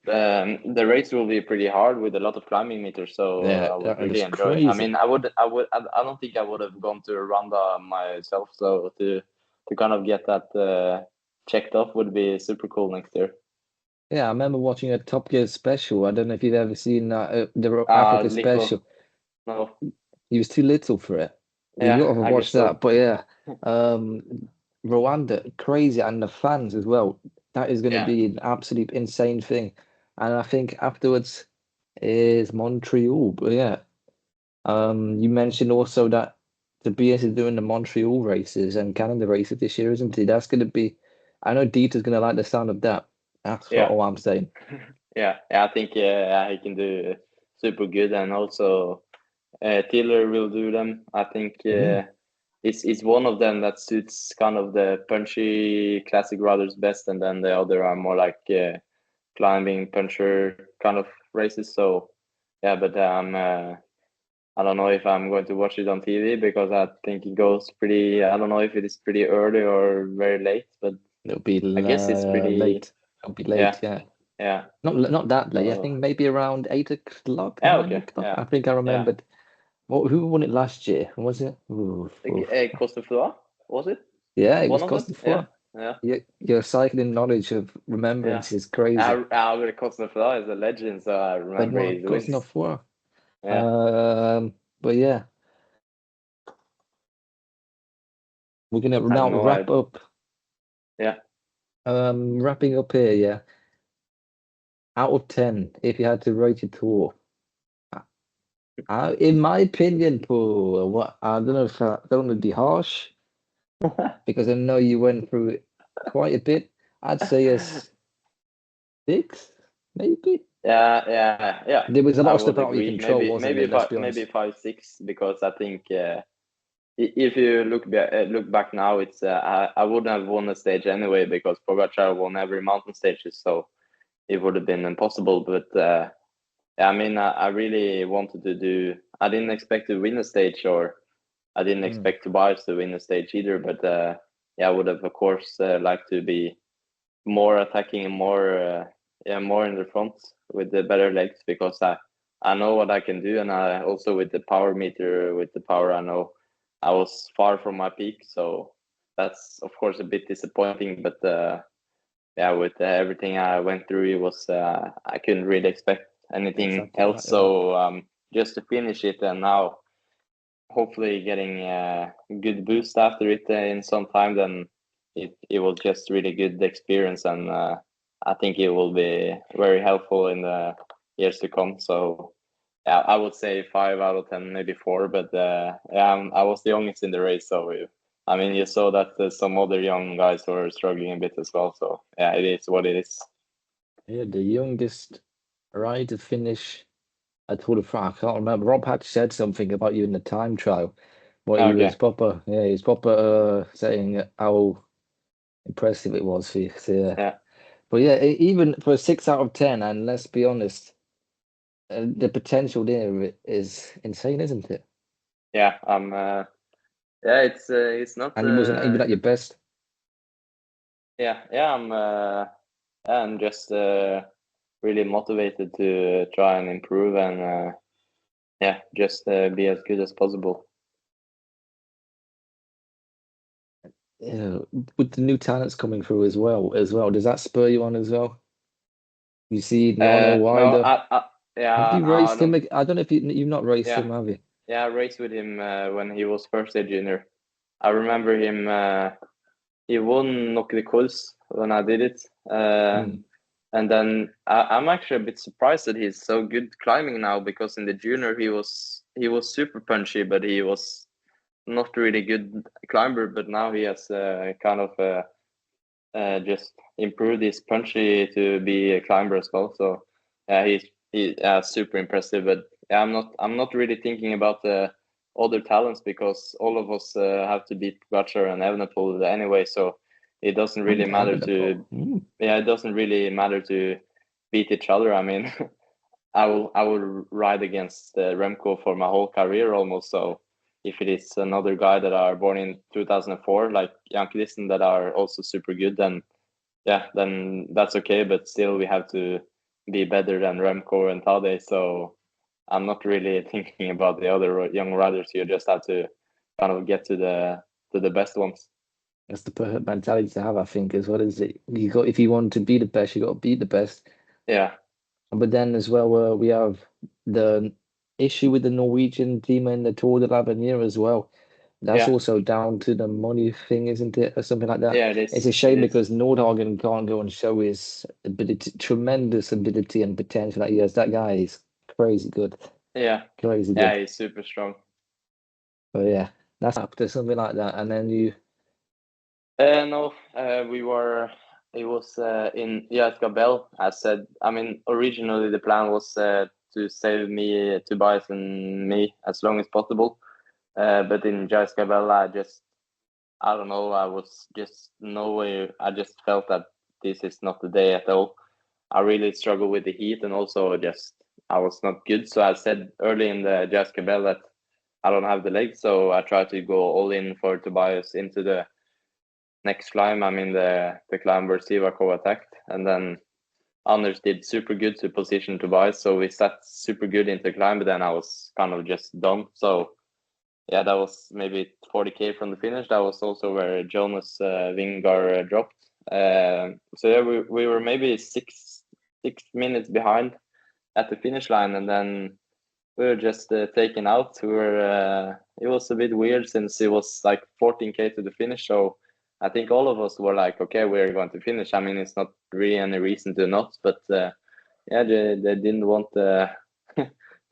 the race will be pretty hard with a lot of climbing meters, so Yeah, I would really it's enjoy. I crazy. mean, I don't think I would have gone to Rwanda myself, so to kind of get that checked off would be super cool next year. Yeah, I remember watching a Top Gear special. I don't know if you've ever seen the Africa Little, special. no, He was too little for it. You yeah, got to I watch guess so. that. But yeah, Rwanda, crazy, and the fans as well. That is going to Yeah, be an absolute insane thing. And I think afterwards is Montreal. But yeah, you mentioned also that Tobias is doing the Montreal races and Canada races this year, isn't he? That's going to be. I know Dieter's going to like the sound of that. That's yeah, all I'm saying. yeah. I think he can do super good, and also Tiller will do them. I think Mm. it's one of them that suits kind of the punchy classic riders best, and then the other are more like climbing puncher kind of races. So yeah, but I don't know if I'm going to watch it on TV because I think it goes pretty. I don't know if it is pretty early or very late, but It'll be I guess it's pretty. late. It'll be Yeah, late, yeah. yeah. Not that late. I So think maybe around 8 o'clock, yeah, 9 okay, o'clock. yeah, I think I yeah. remembered. Who won it last year? Was it? Oof, oof. Costa Floa, was it Yeah, it one was of them? Costa Yeah, Floa. yeah, Your cycling knowledge of yeah. remembrance is crazy. Albert Costa Floa is a legend, so I remember Benoit his Costa wins. Floa. Yeah, But yeah, we're gonna I have now no wrap idea. up. Yeah. Wrapping up here, yeah. Out of 10, if you had to rate your tour, in my opinion, Paul, what I don't know if I don't want to be harsh because I know you went through it quite a bit. I'd say a 6, maybe. Yeah. There was a lot I of stuff would out of your agree. control, wasn't it? Let's be Maybe honest. 5-6 because I think if you look back now, it's I wouldn't have won the stage anyway because Pogacar won every mountain stages, so it would have been impossible. But yeah, I mean, I really wanted to do. I didn't expect to win a stage, or I didn't Mm, expect Tobias to win a stage either. But yeah, I would have, of course, liked to be more attacking and more more in the front with the better legs because I know what I can do, and I also with the power meter with the power I know I was far from my peak, so that's of course a bit disappointing. But yeah, with everything I went through, it was I couldn't really expect anything exactly else. right. Yeah. So just to finish it, and now hopefully getting a good boost after it in some time, then it will just really good experience, and I think it will be very helpful in the years to come. So yeah, I would say 5 out of 10, maybe 4, but yeah, I was the youngest in the race, so I mean you saw that some other young guys were struggling a bit as well. So yeah, it is what it is. Yeah, the youngest rider to finish a Tour de France. I can't remember. Rob Hatch said something about you in the time trial. What he was Okay. proper, yeah, he was proper saying how impressive it was for you. So, yeah. Yeah. But yeah, even for a 6 out of 10, and let's be honest, the potential there is insane, isn't it? Yeah. Yeah. It's not. And you wasn't even at your best. Yeah. I'm just really motivated to try and improve and yeah, just be as good as possible. Yeah, with the new talents coming through as well. Does that spur you on as well? You see Nono No, Wider. Have yeah, you no, I raced him? don't. I don't know if you've not raced Yeah, him, have you? yeah, I raced with him when he was first a junior. I remember him. He won Knock the Course when I did it. Mm. And then I'm actually a bit surprised that he's so good climbing now because in the junior he was super punchy, but he was not really good climber. But now he has kind of just improved his punchy to be a climber as well. So he's super impressive. But yeah, I'm not really thinking about the other talents because all of us have to beat Pogacar and Evenepoel anyway. So it doesn't really And matter Evenepoel. to yeah, it doesn't really matter to beat each other. I mean, I will ride against Remco for my whole career almost. So if it is another guy that are born in 2004, like Jan Christen, that are also super good, then yeah, then that's okay. But still, we have to be better than Remco and Tade. So I'm not really thinking about the other young riders. You just have to kind of get to the best ones. That's the perfect mentality to have, I think, as well, is it? You got if you want to be the best, you got to beat the best. Yeah, But then as well, we have the issue with the Norwegian team in the Tour de l'Avenir as well. That's Yeah, also down to the money thing, isn't it, or something like that? yeah, it It's is. a It shame is. because Nordhagen can't go and show his ability, tremendous ability and potential that he has. That guy is crazy good, Yeah, crazy yeah, good. he's super strong. But yeah, that's up to something like that. And then you, No, we were. It was in Bell. I said. I mean, originally the plan was to save me, Tobias, and me as long as possible. But in Bell, I don't know. I was just no way. I just felt that this is not the day at all. I really struggle with the heat, and also just I was not good. So I said early in the Bell that I don't have the legs, so I tried to go all in for Tobias into the next climb. I mean the climb where Sivakov attacked, and then Anders did super good to position Tobias, so we sat super good into the climb. But then I was kind of just done. So yeah, that was maybe 40k from the finish. That was also where Jonas Vingar dropped. So yeah, we were maybe 6 minutes behind at the finish line, and then we were just taken out. It was a bit weird since it was like 14k to the finish. So I think all of us were like, okay, we're going to finish. I mean, it's not really any reason to not, but yeah, they didn't want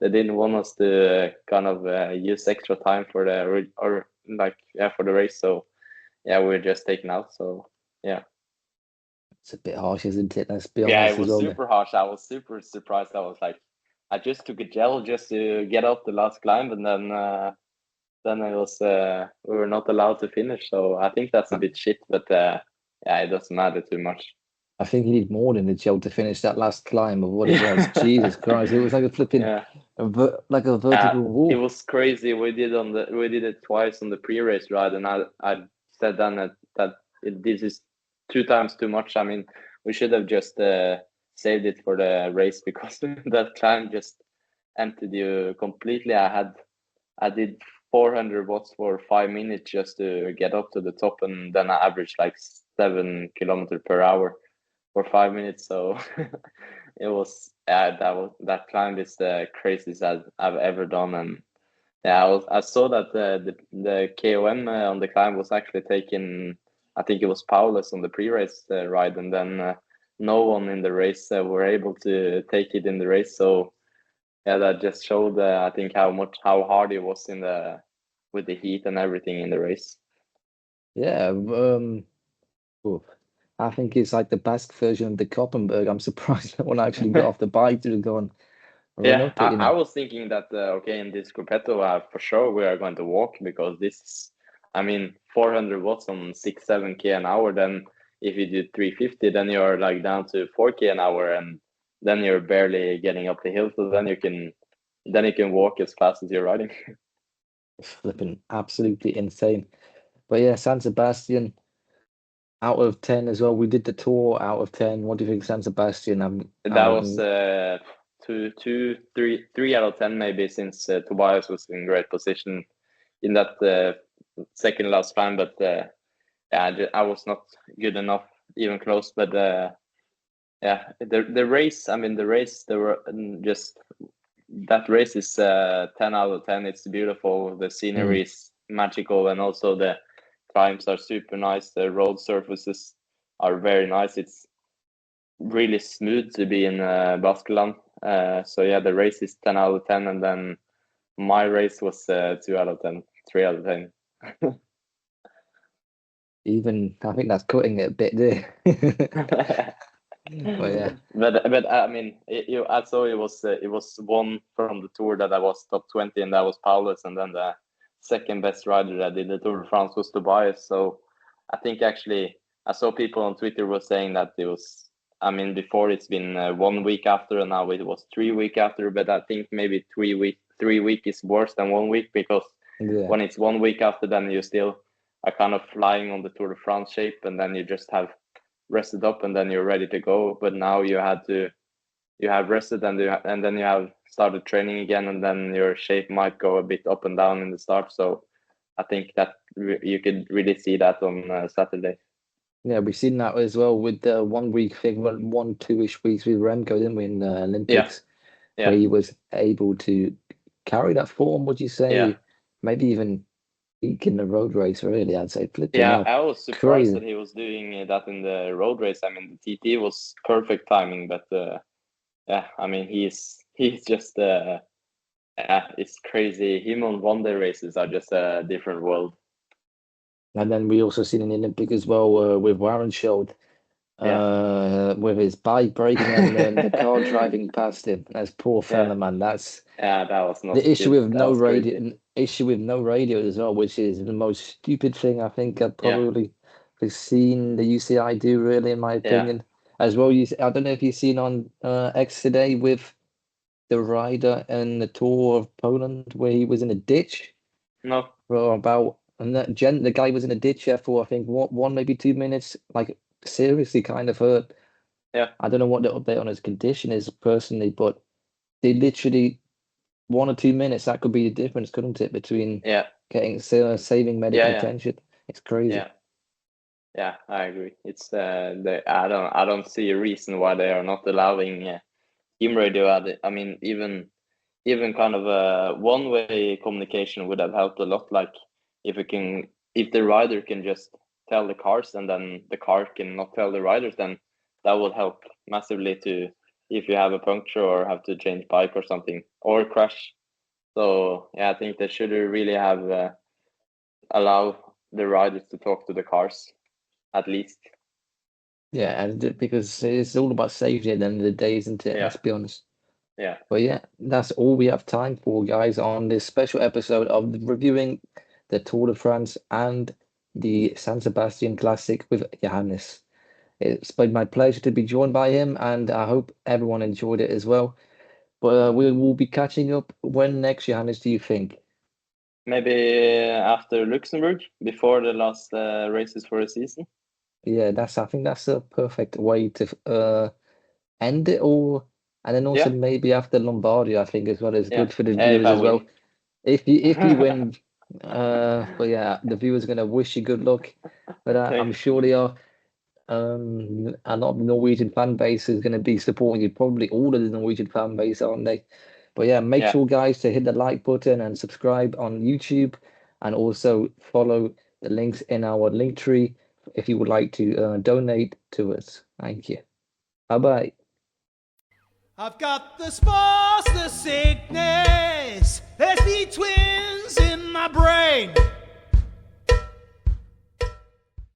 they didn't want us to kind of use extra time for for the race. So yeah, we were just taken out. So yeah. it's a bit harsh, isn't it? Let's be Yeah, it honest as was well. super harsh. I was super surprised. I was like, I just took a gel just to get up the last climb, and then it was we were not allowed to finish. So I think that's a bit shit, but yeah, it doesn't matter too much. I think he needed more than a gel to finish that last climb of what it was. Jesus Christ, it was like a flipping, Yeah, like a vertical it wall. was crazy. We did it twice on the pre-race ride, and I said then this is 2 times too much. I mean, we should have just saved it for the race because that climb just emptied you completely. I did 400 watts for 5 minutes just to get up to the top, and then I averaged like 7 kilometers per hour for 5 minutes. So it was that climb is the craziest I've ever done. And yeah, I saw that the KOM on the climb was actually taking. I think it was Paulus on the pre-race ride, and then no one in the race were able to take it in the race. So yeah, that just showed I think how hard it was in the with the heat and everything in the race. Yeah, oof. I think it's like the Basque version of the Koppenberg. I'm surprised no one actually got off the bike to go and run Yeah, up it, I was thinking that okay, in this gruppetto, for sure we are going to walk because this is, I mean, 400 watts on 6-7k an hour. Then if you do 350, then you're like down to 4k an hour, and then you're barely getting up the hill. So then you can walk as fast as you're riding. flipping absolutely insane. But yeah, San Sebastian out of 10 as well. We did the tour out of 10. What do you think, San Sebastian? That was three out of 10 maybe, since Tobias was in great position in that second last climb, but yeah, I was not good enough, even close. But yeah, the race. I mean, the race. There were just that race is 10 out of 10. It's beautiful. The scenery is magical, and also the climbs are super nice. The road surfaces are very nice. It's really smooth to be in Baskeland. So yeah, the race is 10 out of 10, and then my race was 2 out of 10, 3 out of 10. Even I think that's cutting it a bit there. But yeah, but I mean, I saw it was one from the tour that I was top 20, and that was Paulus, and then the second best rider that did the Tour de France was Tobias. So I think actually I saw people on Twitter were saying that it was. I mean, before it's been 1 week after, and now it was 3 week after. But I think maybe 3 week is worse than 1 week, because yeah. when it's 1 week after, then you still are kind of flying on the Tour de France shape, and then you just have rested up, and then you're ready to go. But now you have rested, and then you have started training again, and then your shape might go a bit up and down in the start. So I think that you could really see that on Saturday. Yeah, we've seen that as well with the 1 week thing, 2-ish weeks with Remco, didn't we, in the Yeah, Olympics, where yeah, he was able to carry that form, would you yeah, say? Maybe even in the road race, really. I'd say flipping Yeah, out. I was surprised Crazy. that he was doing that in the road race. I mean, the TT was perfect timing, but yeah, I mean, he's just yeah, it's crazy. Him on one-day races are just a different world. And then we also seen in the Olympic as well with Warren Schultz with his bike breaking and the car driving past him. That's poor fella, Yeah, man. That's yeah, that was not the issue good. with That no was crazy. radio. Issue with no radio as well, which is the most stupid thing I think I've Yeah, probably seen the UCI do, really, in my yeah. opinion. As well, I don't know if you've seen on X today with the rider in the Tour of Poland where he was in a ditch No, for about, and the guy was in a ditch there for I think one maybe 2 minutes, like seriously kind of hurt. yeah, I don't know what the update on his condition is personally, but they literally 1 or 2 minutes, that could be the difference, couldn't it, between yeah, getting saving medical yeah, yeah, attention? It's crazy. yeah, yeah. I agree. It's I don't see a reason why they are not allowing team radio at it. I mean, even kind of a one-way communication would have helped a lot. Like if the rider can just tell the cars and then the car can not tell the riders, then that would help massively to if you have a puncture or have to change bike or something or crash. So yeah, I think they should really have allow the riders to talk to the cars at least. Yeah, and because it's all about safety at the end of the day, isn't it? Yeah, Let's be honest. yeah, But yeah, that's all we have time for, guys, on this special episode of reviewing the Tour de France and the San Sebastian Classic with Johannes. It's been my pleasure to be joined by him, and I hope everyone enjoyed it as well. But we will be catching up when next, Johannes, do you think? maybe after Luxembourg before the last races for the season. Yeah, I think that's a perfect way to end it all. And then also Yeah, maybe after Lombardia, I think as well is yeah. good for the If viewers I as well. win. If you win, but yeah, the viewers are gonna wish you good luck. But I'm sure they are. A lot of the Norwegian fan base is gonna be supporting you. Probably all of the Norwegian fan base, aren't they? But yeah, make Yeah, sure guys to hit the like button and subscribe on YouTube, and also follow the links in our link tree if you would like to donate to us. Thank you. Bye bye. I've got the spots, the sickness. There's the twins in my brain.